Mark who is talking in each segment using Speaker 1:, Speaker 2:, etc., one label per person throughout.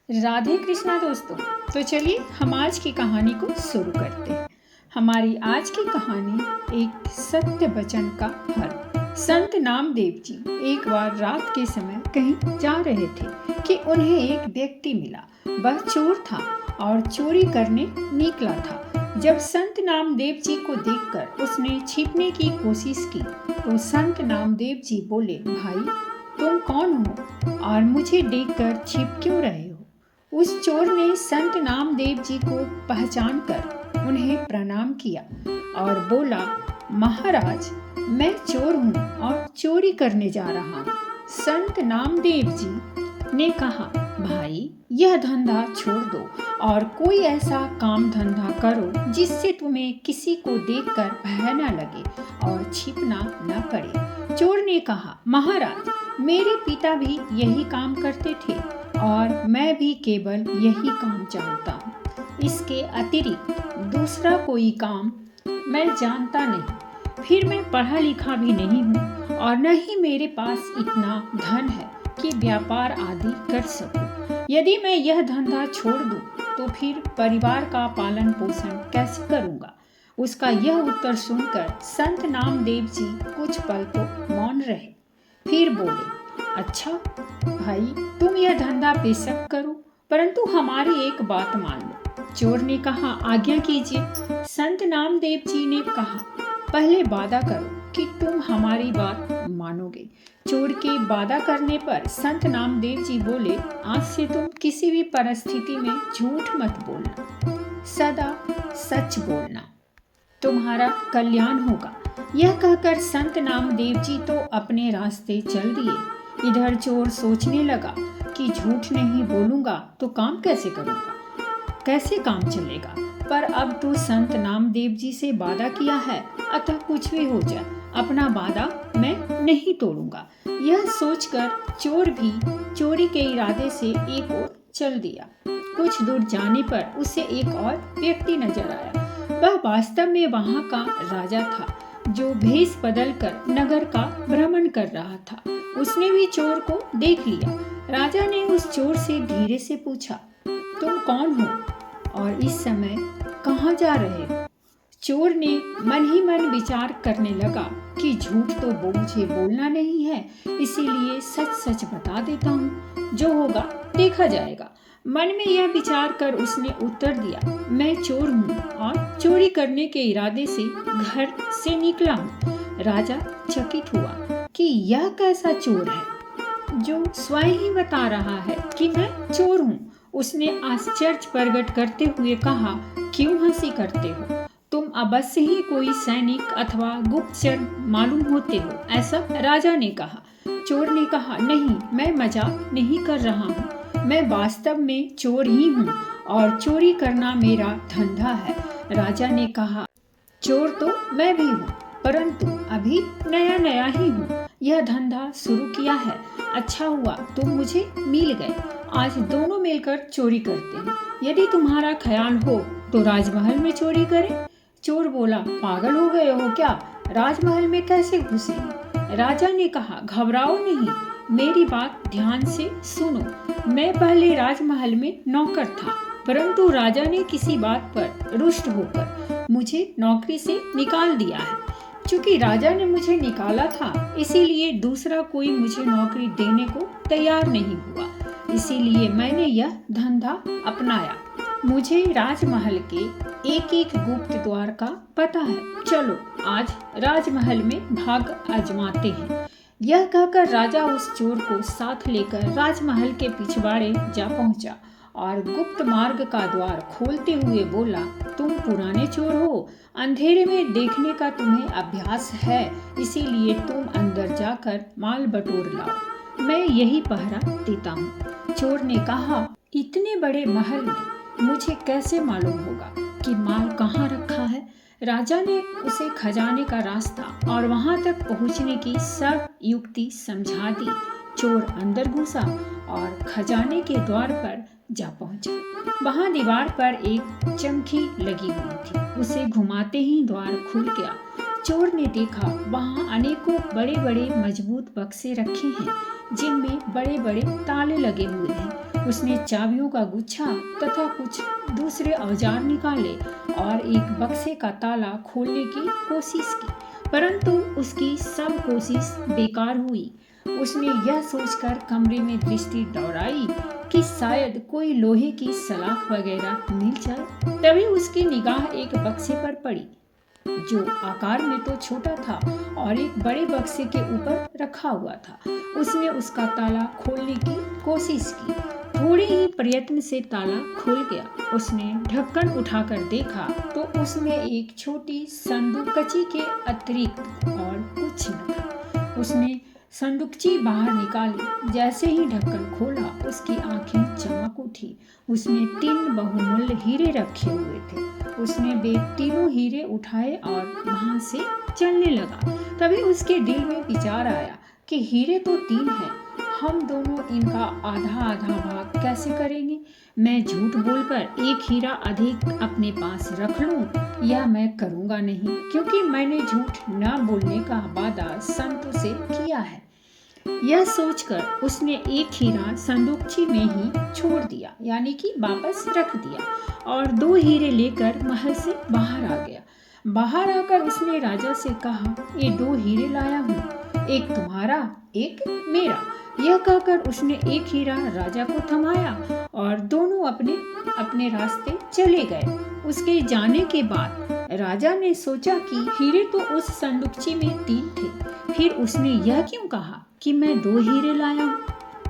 Speaker 1: राधे कृष्णा दोस्तों। तो चलिए हम आज की कहानी को शुरू करते हैं। हमारी आज की कहानी एक सत्य वचन का फल। संत नामदेव जी एक बार रात के समय कहीं जा रहे थे कि उन्हें एक व्यक्ति मिला। वह चोर था और चोरी करने निकला था। जब संत नामदेव जी को देखकर उसने छिपने की कोशिश की तो संत नामदेव जी बोले, भाई तुम कौन हो और मुझे देखकर छिप क्यों रहे हो? उस चोर ने संत नामदेव जी को पहचान कर उन्हें प्रणाम किया और बोला, महाराज मैं चोर हूँ और चोरी करने जा रहा हूँ। संत नामदेव जी ने कहा, भाई यह धंधा छोड़ दो और कोई ऐसा काम धंधा करो जिससे तुम्हें किसी को देखकर भय न लगे और छिपना न पड़े। चोर ने कहा, महाराज मेरे पिता भी यही काम करते थे और मैं भी केवल यही काम जानता हूँ। इसके अतिरिक्त दूसरा कोई काम मैं जानता नहीं। फिर मैं पढ़ा लिखा भी नहीं हूँ और न ही मेरे पास इतना धन है कि व्यापार आदि कर सकूं। यदि मैं यह धंधा छोड़ दूं तो फिर परिवार का पालन पोषण कैसे करूँगा? उसका यह उत्तर सुनकर संत नामदेव जी कुछ पल तो मौन रहे। फिर बोले, अच्छा भाई तुम यह धंधा बेशक करो, परंतु हमारी एक बात मान लो। चोर ने कहा, आज्ञा कीजिए। संत नामदेव जी ने कहा, पहले वादा करो कि तुम हमारी बात मानोगे। चोर के वादा करने पर संत नामदेव जी बोले, आज से तुम किसी भी परिस्थिति में झूठ मत बोलना, सदा सच बोलना, तुम्हारा कल्याण होगा। यह कहकर संत नामदेव जी तो अपने रास्ते चल दिए। इधर चोर सोचने लगा कि झूठ नहीं बोलूंगा तो काम कैसे करूंगा, कैसे काम चलेगा। पर अब तो संत नामदेव जी से वादा किया है, अतः कुछ भी हो जाए अपना वादा मैं नहीं तोड़ूंगा। यह सोचकर चोर भी चोरी के इरादे से एक ओर चल दिया। कुछ दूर जाने पर उसे एक और व्यक्ति नजर आया। वह वास्तव में वहां का राजा था जो भेष बदलकर नगर का भ्रमण कर रहा था। उसने भी चोर को देख लिया। राजा ने उस चोर से धीरे से पूछा, तुम कौन हो और इस समय कहाँ जा रहे हो? चोर ने मन ही मन विचार करने लगा कि झूठ तो मुझे बोलना नहीं है, इसीलिए सच सच बता देता हूँ, जो होगा देखा जाएगा। मन में यह विचार कर उसने उत्तर दिया, मैं चोर हूँ और चोरी करने के इरादे से घर से निकला हूँ। राजा चकित हुआ कि यह कैसा चोर है जो स्वयं ही बता रहा है कि मैं चोर हूँ। उसने आश्चर्य प्रकट करते हुए कहा, क्यों हंसी करते हो? तुम अवश्य ही कोई सैनिक अथवा गुप्तचर मालूम होते हो, ऐसा? राजा ने कहा। चोर ने कहा, नहीं मैं मजाक नहीं कर रहा हूँ, मैं वास्तव में चोर ही हूँ और चोरी करना मेरा धंधा है। राजा ने कहा, चोर तो मैं भी हूँ, परंतु अभी नया नया ही हूँ, यह धंधा शुरू किया है। अच्छा हुआ तुम मुझे मिल गए, आज दोनों मिलकर चोरी करते हैं। यदि तुम्हारा ख्याल हो तो राजमहल में चोरी करें। चोर बोला, पागल हो गए हो क्या? राजमहल में कैसे घुसेंगे? राजा ने कहा, घबराओ नहीं, मेरी बात ध्यान से सुनो। मैं पहले राजमहल में नौकर था, परंतु राजा ने किसी बात पर रुष्ट होकर मुझे नौकरी से निकाल दिया है। चूंकि राजा ने मुझे निकाला था, इसीलिए दूसरा कोई मुझे नौकरी देने को तैयार नहीं हुआ, इसीलिए मैंने यह धंधा अपनाया। मुझे राजमहल के एक एक गुप्त द्वार का पता है, चलो आज राजमहल में भाग आजमाते हैं। यह कहकर राजा उस चोर को साथ लेकर राजमहल के पिछवाड़े जा पहुंचा और गुप्त मार्ग का द्वार खोलते हुए बोला, तुम पुराने चोर हो, अंधेरे में देखने का तुम्हें अभ्यास है, इसीलिए तुम अंदर जाकर माल बटोर लाओ, मैं यही पहरा देता हूँ। चोर ने कहा, इतने बड़े महल में मुझे कैसे मालूम होगा कि माल कहाँ रखा है? राजा ने उसे खजाने का रास्ता और वहां तक पहुंचने की सब युक्ति समझा दी। चोर अंदर घुसा और खजाने के द्वार पर जा पहुंचा। वहां दीवार पर एक चमकी लगी हुई थी, उसे घुमाते ही द्वार खुल गया। चोर ने देखा वहां अनेकों बड़े बड़े मजबूत बक्से रखे हैं जिनमें बड़े बड़े ताले लगे हुए हैं। उसने चाबियों का गुच्छा तथा कुछ दूसरे औजार निकाले और एक बक्से का ताला खोलने की कोशिश की, परंतु उसकी सब कोशिश बेकार हुई। उसने यह सोचकर कमरे में दृष्टि दौड़ाई कि शायद कोई लोहे की सलाख वगैरह मिल जाए। तभी उसकी निगाह एक बक्से पर पड़ी, जो आकार में तो छोटा था और एक बड़े बक्से के ऊपर रखा हुआ था। उसने उसका ताला खोलने की कोशिश की। थोड़े ही प्रयत्न से ताला खुल गया। उसने ढक्कन उठाकर देखा तो उसमें एक छोटी संदूकची के अतिरिक्त और कुछ न था। उसने संदूकची बाहर निकाली। जैसे ही ढक्कन खोला, उसकी आंखें चमक उठी। उसमें 3 बहुमूल्य हीरे रखे हुए थे। उसने वे तीनों हीरे उठाए और वहां से चलने लगा। तभी उसके दिल में विचार आया कि हीरे तो 3 हैं, हम दोनों इनका आधा आधा भाग कैसे करेंगे? मैं झूठ बोलकर एक हीरा अधिक अपने पास रख लूं, यह मैं करूंगा नहीं, क्योंकि मैंने झूठ न बोलने का वादा संतों से किया है। यह सोचकर उसने एक हीरा संदूकची में ही छोड़ दिया, यानी कि वापस रख दिया, और 2 हीरे लेकर महल से बाहर आ गया। बाहर आकर उसने राजा से कहा, ये 2 हीरे लाया हूँ, एक तुम्हारा, एक मेरा। यह कहकर उसने एक हीरा राजा को थमाया और दोनों अपने अपने रास्ते चले गए। उसके जाने के बाद राजा ने सोचा कि हीरे तो उस संदूकची में 3 थे, फिर उसने यह क्यों कहा कि मैं 2 हीरे लाया हूँ,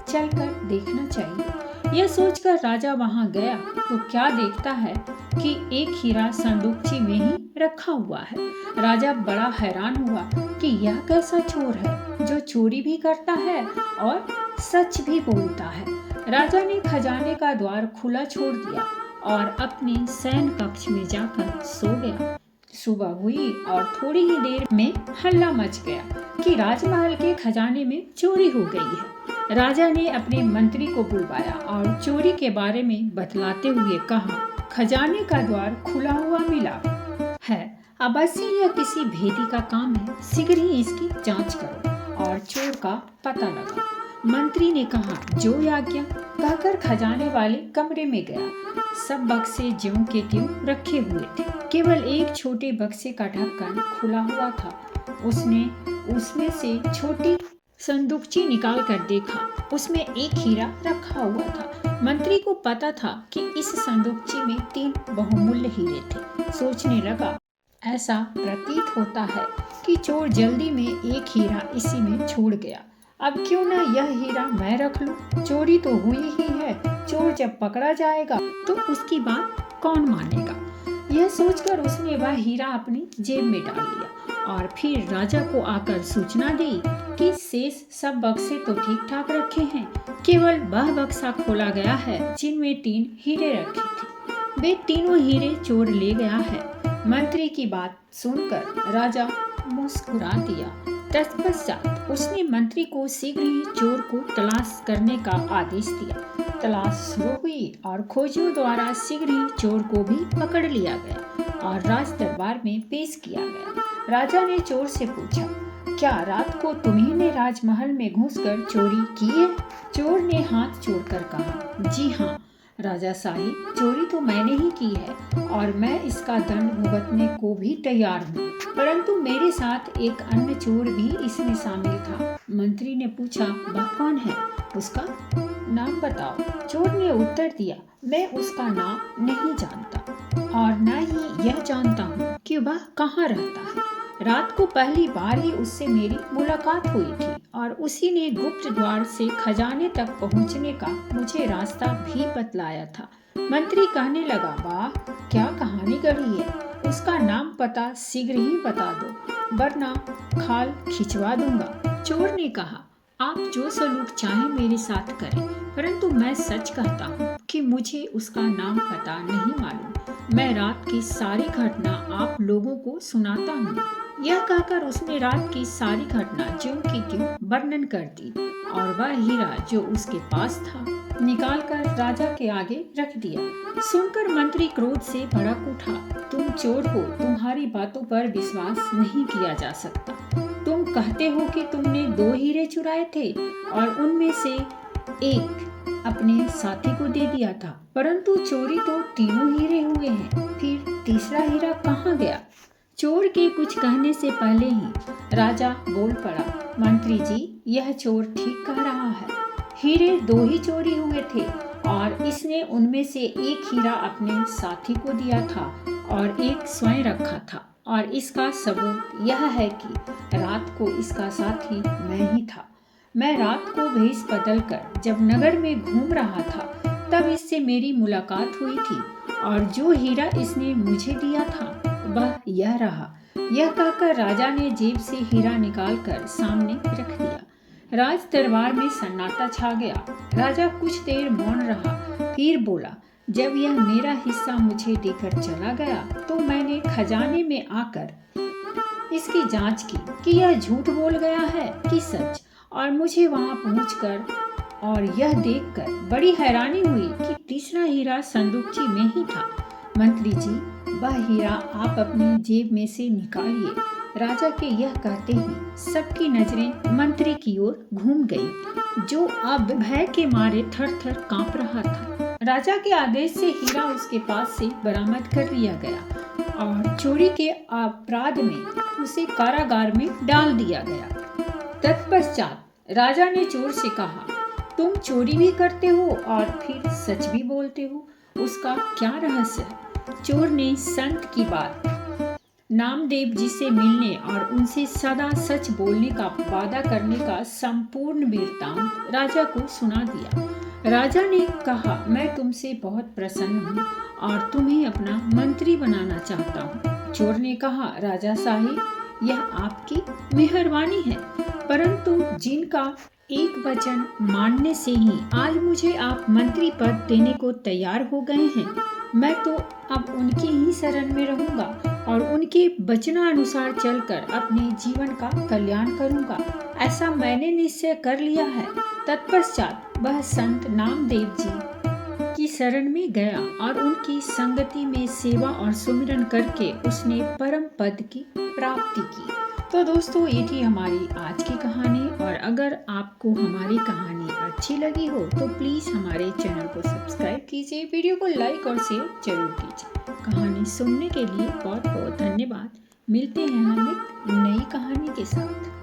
Speaker 1: चलकर देखना चाहिए। यह सोचकर राजा वहां गया तो क्या देखता है कि एक हीरा संदूकची में ही रखा हुआ है। राजा बड़ा हैरान हुआ कि यह कैसा चोर है जो चोरी भी करता है और सच भी बोलता है। राजा ने खजाने का द्वार खुला छोड़ दिया और अपने शयन कक्ष में जाकर सो गया। सुबह हुई और थोड़ी ही देर में हल्ला मच गया कि राजमहल के खजाने में चोरी हो गई है। राजा ने अपने मंत्री को बुलवाया और चोरी के बारे में बतलाते हुए कहा, खजाने का द्वार खुला हुआ मिला है, अवश्य यह किसी भेदी का काम है, शीघ्र ही इसकी जांच करो और चोर का पता लगाओ। मंत्री ने कहा, जो आज्ञा, कहकर खजाने वाले कमरे में गया। सब बक्से ज्यों के त्यों रखे हुए थे, केवल एक छोटे बक्से का ढक्कन खुला हुआ था। उसने उसमें से छोटी संदूकची निकाल कर देखा, उसमें एक हीरा रखा हुआ था। मंत्री को पता था कि इस संदूकची में 3 बहुमूल्य हीरे थे। सोचने लगा, ऐसा प्रतीत होता है कि चोर जल्दी में एक हीरा इसी में छोड़ गया। अब क्यों ना यह हीरा मैं रख लूं? चोरी तो हुई ही है, चोर जब पकड़ा जाएगा तो उसकी बात कौन मानेगा? यह सोचकर उसने वह हीरा अपनी जेब में डाल लिया और फिर राजा को आकर सूचना दी कि शेष सब बक्से तो ठीक ठाक रखे हैं, केवल वह बक्सा खोला गया है जिनमें 3 हीरे रखे थे। वे तीनों हीरे चोर ले गया है। मंत्री की बात सुनकर राजा मुस्कुरा दिया। तत्पश्चात उसने मंत्री को शीघ्र ही चोर को तलाश करने का आदेश दिया। तलाश शुरू हुई और खोजियों द्वारा शीघ्र ही चोर को भी पकड़ लिया गया और राज दरबार में पेश किया गया। राजा ने चोर से पूछा, क्या रात को तुम्ही ने राजमहल में घुसकर चोरी की है? चोर ने हाथ जोड़कर कहा, जी हाँ राजा साहिब, चोरी तो मैंने ही की है और मैं इसका दंड भुगतने को भी तैयार हूँ, परंतु मेरे साथ एक अन्य चोर भी इसमें शामिल था। मंत्री ने पूछा, वह कौन है? उसका नाम बताओ। चोर ने उत्तर दिया, मैं उसका नाम नहीं जानता और न ही यह जानता हूँ कि वह कहाँ रहता है। रात को पहली बार ही उससे मेरी मुलाकात हुई थी और उसी ने गुप्त द्वार से खजाने तक पहुँचने का मुझे रास्ता भी बतलाया था। मंत्री कहने लगा, वाह क्या कहानी गढ़ी है, उसका नाम पता शीघ्र ही बता दो वरना खाल खिंचवा दूंगा। चोर ने कहा, आप जो सलूक चाहें मेरे साथ करें, परंतु मैं सच कहता हूँ कि मुझे उसका नाम पता नहीं मालूम। मैं रात की सारी घटना आप लोगों को सुनाता हूँ। यह कहकर उसने रात की सारी घटना ज्यों की त्यों वर्णन कर दी और वह हीरा जो उसके पास था निकालकर राजा के आगे रख दिया। सुनकर मंत्री क्रोध से भड़क उठा, तुम चोर हो, तुम्हारी बातों पर विश्वास नहीं किया जा सकता। तुम कहते हो कि तुमने 2 हीरे चुराए थे और उनमें से एक अपने साथी को दे दिया था, परंतु चोरी तो तीनों हीरे हुए हैं, फिर तीसरा हीरा कहाँ गया? चोर के कुछ कहने से पहले ही राजा बोल पड़ा, मंत्री जी, यह चोर ठीक कह रहा है। हीरे दो ही चोरी हुए थे और इसने उनमें से एक हीरा अपने साथी को दिया था और एक स्वयं रखा था, और इसका सबूत यह है कि रात को इसका साथी मैं ही था। मैं रात को भेष बदलकर जब नगर में घूम रहा था तब इससे मेरी मुलाकात हुई थी, और जो हीरा इसने मुझे दिया था वह यह रहा। यह कहकर राजा ने जेब से हीरा निकालकर सामने रख दिया। राज दरबार में सन्नाटा छा गया। राजा कुछ देर मौन रहा, फिर बोला, जब यह मेरा हिस्सा मुझे देकर चला गया तो मैंने खजाने में आकर इसकी जांच की कि यह झूठ बोल गया है कि सच, और मुझे वहां पहुंचकर और यह देखकर बड़ी हैरानी हुई कि तीसरा हीरा संदूकची में ही था। मंत्री जी, वह हीरा आप अपनी जेब में से निकालिए। राजा के यह कहते ही सबकी नजरें मंत्री की ओर घूम गई, जो अब भय के मारे थर थर कांप रहा था। राजा के आदेश से हीरा उसके पास से बरामद कर लिया गया और चोरी के अपराध में उसे कारागार में डाल दिया गया। तत्पश्चात राजा ने चोर से कहा, तुम चोरी भी करते हो और फिर सच भी बोलते हो, उसका क्या रहस्य है? चोर ने संत की बात नामदेव जी से मिलने और उनसे सदा सच बोलने का वादा करने का संपूर्ण वृत्तांत राजा को सुना दिया। राजा ने कहा, मैं तुमसे बहुत प्रसन्न हूँ और तुम्हें अपना मंत्री बनाना चाहता हूँ। चोर ने कहा, राजा साहिब, यह आपकी मेहरबानी है, परंतु जिनका एक वचन मानने से ही आज मुझे आप मंत्री पद देने को तैयार हो गए हैं, मैं तो अब उनकी ही शरण में रहूंगा और उनके वचनानुसार चलकर अपने जीवन का कल्याण करूंगा। ऐसा मैंने निश्चय कर लिया है। तत्पश्चात वह संत नामदेव जी की शरण में गया और उनकी संगति में सेवा और सुमिरन करके उसने परम पद की प्राप्ति की। तो दोस्तों, ये थी हमारी आज की कहानी, और अगर आपको हमारी कहानी अच्छी लगी हो तो प्लीज़ हमारे चैनल को सब्सक्राइब कीजिए, वीडियो को लाइक और शेयर जरूर कीजिए। कहानी सुनने के लिए बहुत बहुत धन्यवाद। मिलते हैं हम एक नई कहानी के साथ।